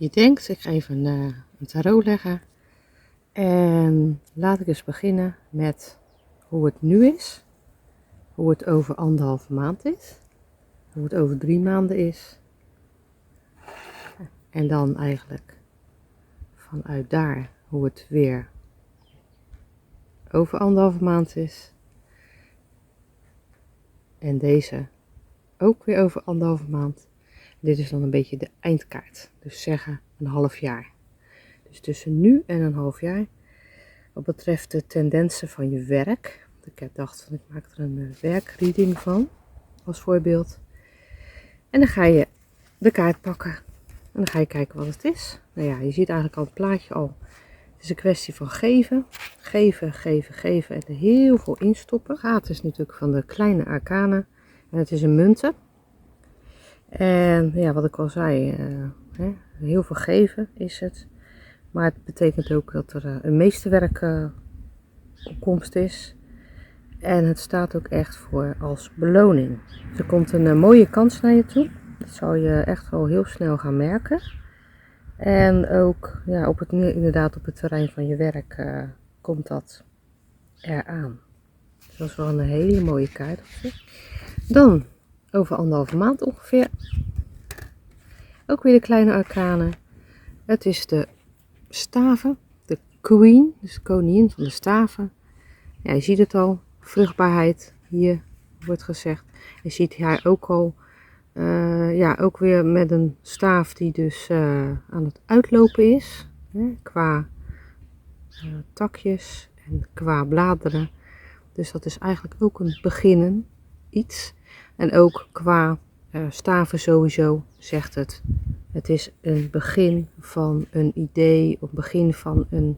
je denkt. Ik ga even een tarot leggen. En laat ik eens beginnen met hoe het nu is. Hoe het over 1,5 maand is. Hoe het over 3 maanden is. En dan eigenlijk vanuit daar hoe het weer over 1,5 maand is. En deze ook weer over 1,5 maand. Dit is dan een beetje de eindkaart. Dus zeggen een half jaar. Dus tussen nu en een half jaar. Wat betreft de tendensen van je werk. Ik heb gedacht van ik maak er een werkreading van. Als voorbeeld. En dan ga je de kaart pakken. En dan ga je kijken wat het is. Nou ja, je ziet eigenlijk al het plaatje al. Het is een kwestie van geven. Geven, geven, geven. En er heel veel instoppen. Het is natuurlijk van de kleine arcana. En het is een munten. En ja, wat ik al zei. Heel veel geven is het. Maar het betekent ook dat er een meesterwerk op komst is. En het staat ook echt voor als beloning. Er komt een mooie kans naar je toe. Dat zal je echt wel heel snel gaan merken. En ook ja, inderdaad op het terrein van je werk komt dat eraan. Dus dat is wel een hele mooie kaart op zich. Dan over 1,5 maand ongeveer. Ook weer de kleine arcanen. Het is de staven. De queen, dus de koningin van de staven. Ja, je ziet het al. Vruchtbaarheid hier wordt gezegd. Je ziet haar ook al. Ook weer met een staaf die dus aan het uitlopen is. Qua takjes en qua bladeren. Dus dat is eigenlijk ook een beginnen iets. En ook qua staven sowieso zegt het. Het is een begin van een idee. Of begin van een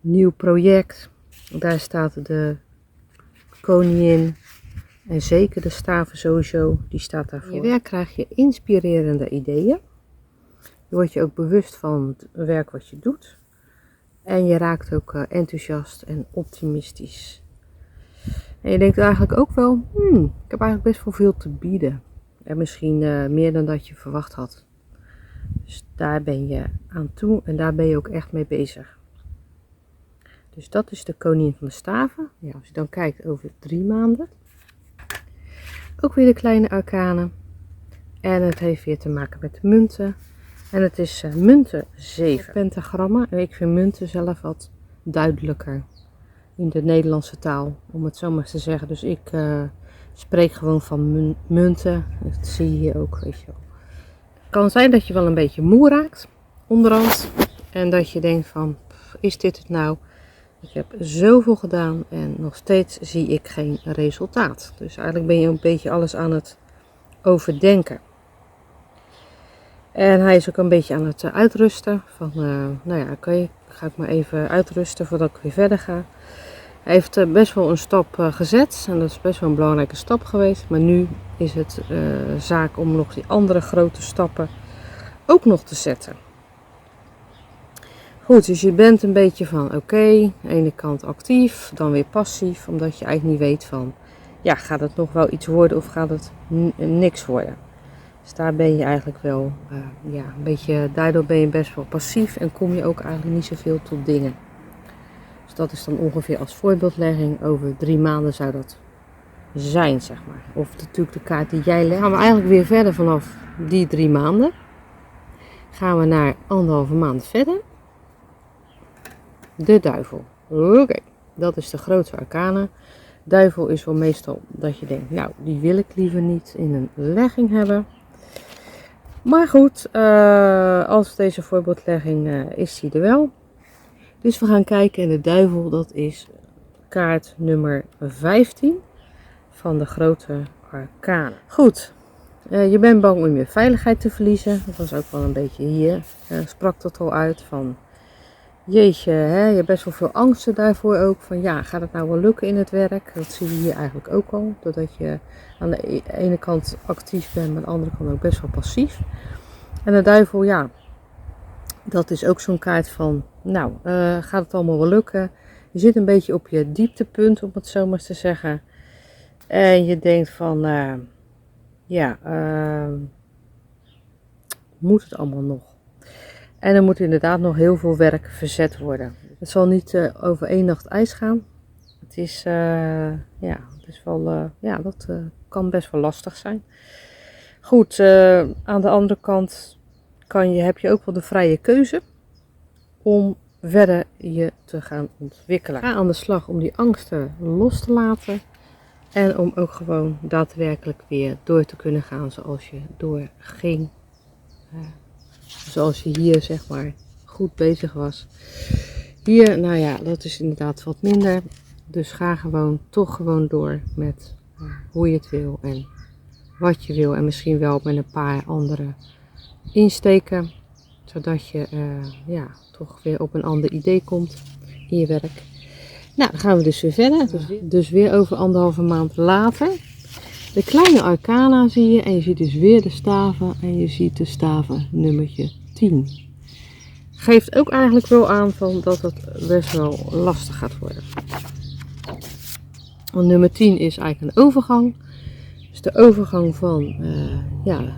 nieuw project. Daar staat de koningin. En zeker de staven sowieso, die staat daarvoor. In je werk krijg je inspirerende ideeën. Je wordt je ook bewust van het werk wat je doet. En je raakt ook enthousiast en optimistisch. En je denkt eigenlijk ook wel, ik heb eigenlijk best wel veel te bieden. En misschien meer dan dat je verwacht had. Dus daar ben je aan toe en daar ben je ook echt mee bezig. Dus dat is de koningin van de staven. Ja, als je dan kijkt over 3 maanden. Ook weer de kleine arcanen. En het heeft weer te maken met de munten. En het is munten 7 pentagrammen. En ik vind munten zelf wat duidelijker in de Nederlandse taal, om het zo maar te zeggen. Dus ik spreek gewoon van munten. Dat zie je hier ook, weet je wel. Het kan zijn dat je wel een beetje moe raakt, onderhand. En dat je denkt van, is dit het nou? Ik heb zoveel gedaan en nog steeds zie ik geen resultaat. Dus eigenlijk ben je een beetje alles aan het overdenken. En hij is ook een beetje aan het uitrusten. Van, oké, ga ik maar even uitrusten voordat ik weer verder ga. Hij heeft best wel een stap gezet. En dat is best wel een belangrijke stap geweest. Maar nu is het zaak om nog die andere grote stappen ook nog te zetten. Goed, dus je bent een beetje van oké, aan de ene kant actief, dan weer passief. Omdat je eigenlijk niet weet van, ja, gaat het nog wel iets worden of gaat het niks worden. Dus daar ben je eigenlijk wel, een beetje, daardoor ben je best wel passief en kom je ook eigenlijk niet zoveel tot dingen. Dus dat is dan ongeveer als voorbeeldlegging, over 3 maanden zou dat zijn, zeg maar. Of natuurlijk de kaart die jij legt. Gaan we eigenlijk weer verder vanaf die 3 maanden. Gaan we naar 1,5 maand verder. De duivel. Oké, dat is de grootste arcana. Duivel is wel meestal dat je denkt, nou, die wil ik liever niet in een legging hebben. Maar goed, als deze voorbeeldlegging is die er wel. Dus we gaan kijken en de duivel, dat is kaart nummer 15 van de grote arcana. Goed, je bent bang om je veiligheid te verliezen. Dat was ook wel een beetje hier, sprak dat al uit van... Jeetje, je hebt best wel veel angsten daarvoor ook. Van ja, gaat het nou wel lukken in het werk? Dat zie je hier eigenlijk ook al. Doordat je aan de ene kant actief bent, maar aan de andere kant ook best wel passief. En de duivel, ja, dat is ook zo'n kaart van, nou, gaat het allemaal wel lukken? Je zit een beetje op je dieptepunt, om het zo maar te zeggen. En je denkt van, moet het allemaal nog? En er moet inderdaad nog heel veel werk verzet worden. Het zal niet over één nacht ijs gaan. Het is, dat kan best wel lastig zijn. Goed, aan de andere kant heb je ook wel de vrije keuze om verder je te gaan ontwikkelen. Ga aan de slag om die angsten los te laten. En om ook gewoon daadwerkelijk weer door te kunnen gaan zoals je doorging. Zoals je hier zeg maar goed bezig was. Hier, nou ja, dat is inderdaad wat minder. Dus ga toch gewoon door met hoe je het wil en wat je wil. En misschien wel met een paar andere insteken. Zodat je toch weer op een ander idee komt in je werk. Nou, dan gaan we dus weer verder. Dus weer over 1,5 maand later. De kleine arcana zie je. En je ziet dus weer de staven. En je ziet de staven nummertje 10. Geeft ook eigenlijk wel aan van dat het best wel lastig gaat worden. Want nummer 10 is eigenlijk een overgang. Dus de overgang van,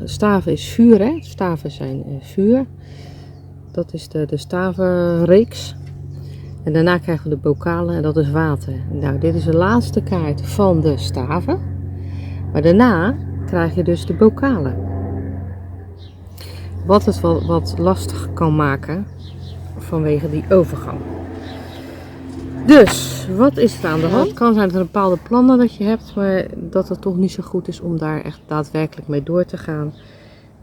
staven is vuur, hè. Staven zijn vuur. Dat is de stavenreeks. En daarna krijgen we de bokalen en dat is water. Nou, dit is de laatste kaart van de staven. Maar daarna krijg je dus de bokalen. Wat het wat lastig kan maken vanwege die overgang. Dus, wat is er aan de hand? Het kan zijn dat er bepaalde plannen dat je hebt, maar dat het toch niet zo goed is om daar echt daadwerkelijk mee door te gaan.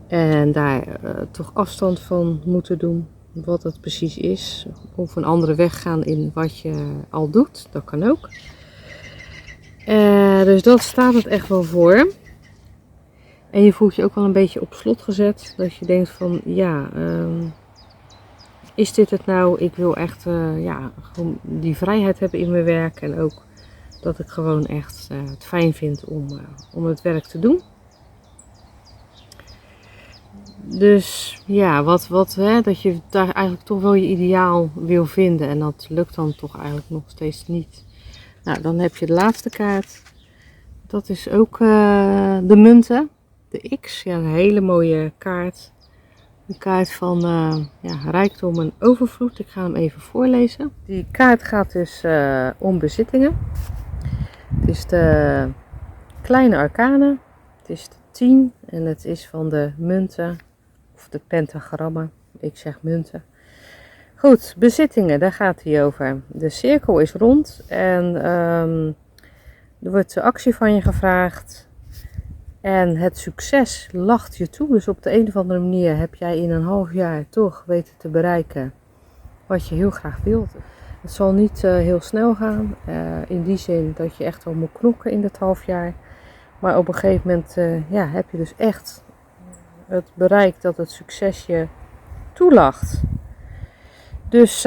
En daar toch afstand van moeten doen, wat het precies is. Of een andere weg gaan in wat je al doet, dat kan ook. Dus dat staat het echt wel voor. En je voelt je ook wel een beetje op slot gezet. Dat je denkt van, is dit het nou? Ik wil echt gewoon die vrijheid hebben in mijn werk. En ook dat ik gewoon echt het fijn vind om het werk te doen. Dus ja, dat je daar eigenlijk toch wel je ideaal wil vinden. En dat lukt dan toch eigenlijk nog steeds niet. Nou, dan heb je de laatste kaart. Dat is ook de munten. De X, ja, een hele mooie kaart. Een kaart van rijkdom en overvloed. Ik ga hem even voorlezen. Die kaart gaat dus om bezittingen. Het is de kleine arcane. Het is de 10 en het is van de munten of de pentagrammen. Ik zeg munten. Goed, bezittingen, daar gaat hij over. De cirkel is rond en er wordt de actie van je gevraagd. En het succes lacht je toe. Dus op de een of andere manier heb jij in een half jaar toch weten te bereiken wat je heel graag wilt. Het zal niet heel snel gaan. In die zin dat je echt wel moet knokken in dat half jaar. Maar op een gegeven moment heb je dus echt het bereikt dat het succes je toelacht. Dus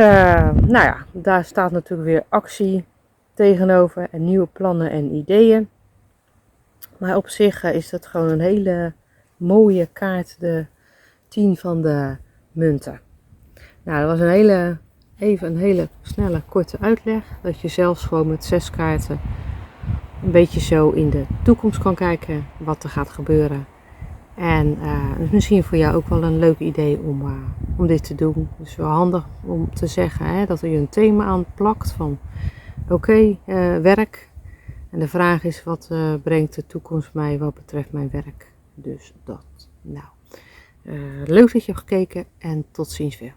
daar staat natuurlijk weer actie tegenover en nieuwe plannen en ideeën. Maar op zich is dat gewoon een hele mooie kaart, de 10 van de munten. Nou, dat was een hele snelle, korte uitleg. Dat je zelfs gewoon met 6 kaarten een beetje zo in de toekomst kan kijken wat er gaat gebeuren. En het is misschien voor jou ook wel een leuk idee om dit te doen. Dus wel handig om te zeggen dat er je een thema aan plakt van werk. En de vraag is, wat brengt de toekomst mij wat betreft mijn werk? Dus dat. Nou, leuk dat je hebt gekeken en tot ziens weer.